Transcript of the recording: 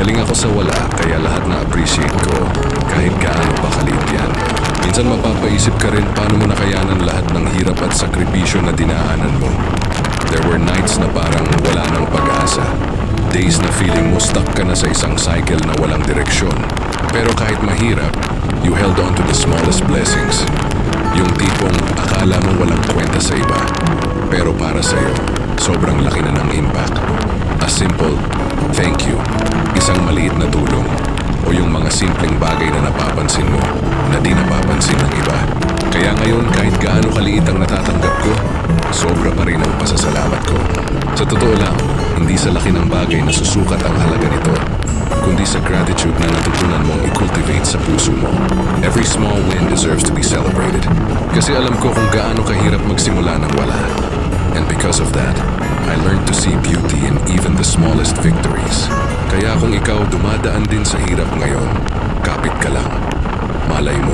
Galing ako sa wala, kaya lahat na appreciate ko, kahit gaano pa kaliit yan. Minsan mapapaisip ka rin paano mo nakayanan lahat ng hirap at sakripisyo na dinaanan mo. There were nights na parang wala ng pag-asa. Days na feeling mo stuck ka na sa isang cycle na walang direksyon. Pero kahit mahirap, you held on to the smallest blessings. Yung tipong akala mo walang kwenta sa iba. Pero para sa'yo, sobrang laki na ng impact. A simple, thank you. Isang maliit na tulong. O yung mga simpleng bagay na napapansin mo na di napapansin ng iba. Kaya ngayon kahit gaano kaliit ang natatanggap ko, sobra pa rin ang pasasalamat ko. Sa totoo lang, hindi sa laki ng bagay na susukat ang halaga nito, kundi sa gratitude na natutunan mong i-cultivate sa puso mo. Every small win deserves to be celebrated. Kasi alam ko kung gaano kahirap magsimula ng wala. And because of that, I learned to see beauty in even the smallest victories. Kaya kung ikaw dumadaan din sa hirap ngayon, kapit ka lang. Malay mo,